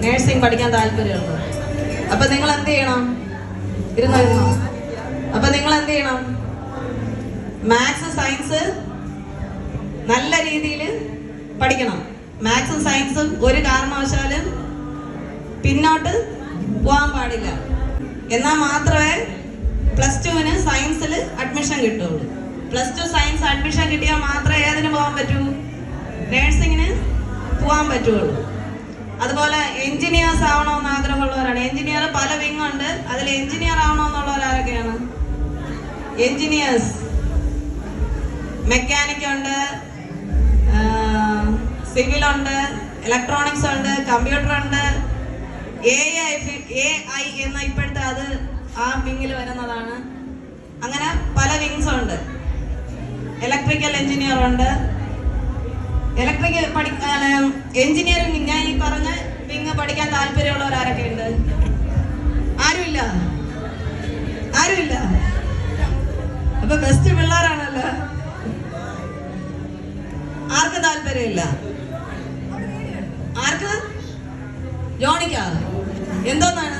Nursing പഠിക്കാൻ താല്പര്യമുണ്ട്. അപ്പൊ നിങ്ങൾ എന്ത് ചെയ്യണം? ഇരുന്നോ. അപ്പൊ നിങ്ങൾ എന്ത് ചെയ്യണം? മാത്സ് സയൻസ് നല്ല രീതിയിൽ പഠിക്കണം. മാത്സും സയൻസും ഒരു കാരണവശാലും പിന്നോട്ട് പോകാൻ പാടില്ല. എന്നാൽ മാത്രമേ +2 സയൻസിൽ അഡ്മിഷൻ കിട്ടുള്ളൂ. +2 സയൻസ് അഡ്മിഷൻ കിട്ടിയാൽ മാത്രമേ ഏതിന് പോകാൻ പറ്റൂ? നേഴ്സിങ്ങിന് പോകാൻ പറ്റുള്ളൂ. അതുപോലെ എഞ്ചിനീയേഴ്സ് ആവണമെന്ന് ആഗ്രഹമുള്ളവരാണ്. എഞ്ചിനീയർ പല വിങ് ഉണ്ട്. അതിൽ എഞ്ചിനീയർ ആവണമെന്നുള്ളവരാരൊക്കെയാണ്? എഞ്ചിനീയേഴ്സ്, മെക്കാനിക് ഉണ്ട്, സിവിൽ ഉണ്ട്, ഇലക്ട്രോണിക്സ് ഉണ്ട്, കമ്പ്യൂട്ടർ ഉണ്ട്, AI എന്ന ഇപ്പോഴത്തെ അത് ആ വിങ്ങിൽ വരുന്നതാണ്. അങ്ങനെ പല വിങ്സ് ഉണ്ട്. ഇലക്ട്രിക്കൽ എഞ്ചിനീയർ ഉണ്ട്. എഞ്ചിനീയറിംഗ് ഞാൻ ഈ പറഞ്ഞ വിങ് പഠിക്കാൻ താല്പര്യമുള്ളവരാരൊക്കെ ഉണ്ട്? ആരുമില്ല. അപ്പൊ ബെസ്റ്റ് പിള്ളേരാണല്ലോ. ആർക്ക് താല്പര്യമില്ല? ആർക്ക്? ജോണിക്ക എന്തോന്നാണ്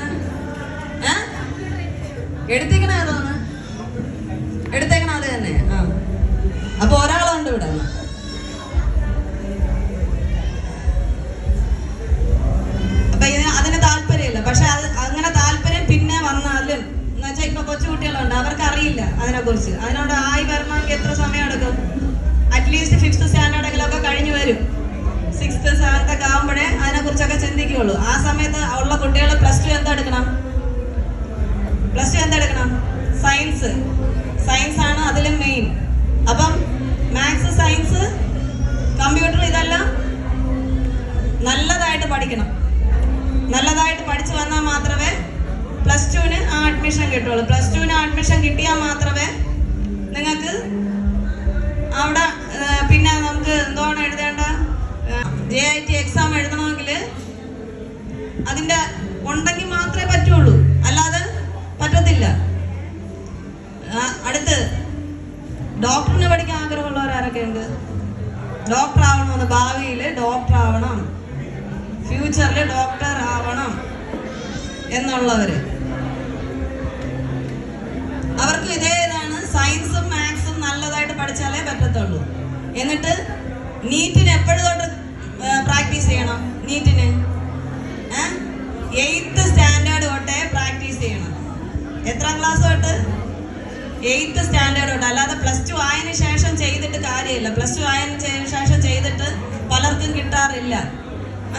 എടുത്തേക്കണ? ഏതോന്ന് എടുത്തേക്കണ? അത് തന്നെ. അപ്പൊ ഒരാളുണ്ട് ഇവിടെ. അപ്പൊ അതിന് താല്പര്യമില്ല. പക്ഷെ അങ്ങനെ താല്പര്യം പിന്നെ വന്നാലും എന്നുവെച്ചാൽ ഇപ്പൊ കൊച്ചുകുട്ടികളുണ്ട്, അവർക്ക് അറിയില്ല അതിനെ കുറിച്ച്. അതിനോട് ആയി വരണമെങ്കിൽ എത്ര സമയം എടുക്കും? അറ്റ്ലീസ്റ്റ് 5th സ്റ്റാൻഡേർഡെങ്കിലൊക്കെ കഴിഞ്ഞു വരും. 6th 7th ഒക്കെ ആകുമ്പോഴേ അതിനെ കുറിച്ചൊക്കെ ചിന്തിക്കുകയുള്ളൂ. ആ സമയത്ത് ഉള്ള കുട്ടികൾ +2 എന്തെടുക്കണം? സയൻസ് ആണ് അതിലും മെയിൻ. അപ്പം മാത്സ്, സയൻസ്, കമ്പ്യൂട്ടർ ഇതെല്ലാം നല്ലതായിട്ട് പഠിക്കണം. നല്ലതായിട്ട് പഠിച്ചു വന്നാൽ മാത്രമേ +2 ആ അഡ്മിഷൻ കിട്ടുള്ളൂ. +2 അഡ്മിഷൻ കിട്ടിയാൽ മാത്രമേ നിങ്ങൾക്ക് അവിടെ പിന്നെ നമുക്ക് എന്താണ് എഴുതേണ്ട? JIT എക്സാം എഴുതണമെങ്കിൽ അതിൻ്റെ ഉണ്ടെങ്കിൽ മാത്രമേ പറ്റുള്ളൂ, അല്ലാതെ പറ്റത്തില്ല. അടുത്ത് ഡോക്ടറിന് പഠിക്കാൻ ആഗ്രഹമുള്ളവരാരൊക്കെ ഉണ്ട്? ഡോക്ടർ ആവണമെന്ന്, ഭാവിയിൽ ഡോക്ടർ ആവണം, ഫ്യൂച്ചറിൽ ഡോക്ടർ ആവണം എന്നുള്ളവര്, അവർക്ക് ഇതേതാണ്. സയൻസും മാത്സും നല്ലതായിട്ട് പഠിച്ചാലേ പറ്റത്തുള്ളൂ. എന്നിട്ട് നീറ്റിന് എപ്പോഴും തൊട്ട് പ്രാക്ടീസ് ചെയ്യണം? നീറ്റിന് 8th സ്റ്റാൻഡേർഡ് തൊട്ടേ പ്രാക്ടീസ് ചെയ്യണം. എത്രാം ക്ലാസ് തൊട്ട്? 8th സ്റ്റാൻഡേർഡ് തൊട്ട്. അല്ലാതെ +2 ആയതിനു ശേഷം ചെയ്തിട്ട് കാര്യമില്ല. +2 ആയതിനു ശേഷം ചെയ്തിട്ട് പലർക്കും കിട്ടാറില്ല.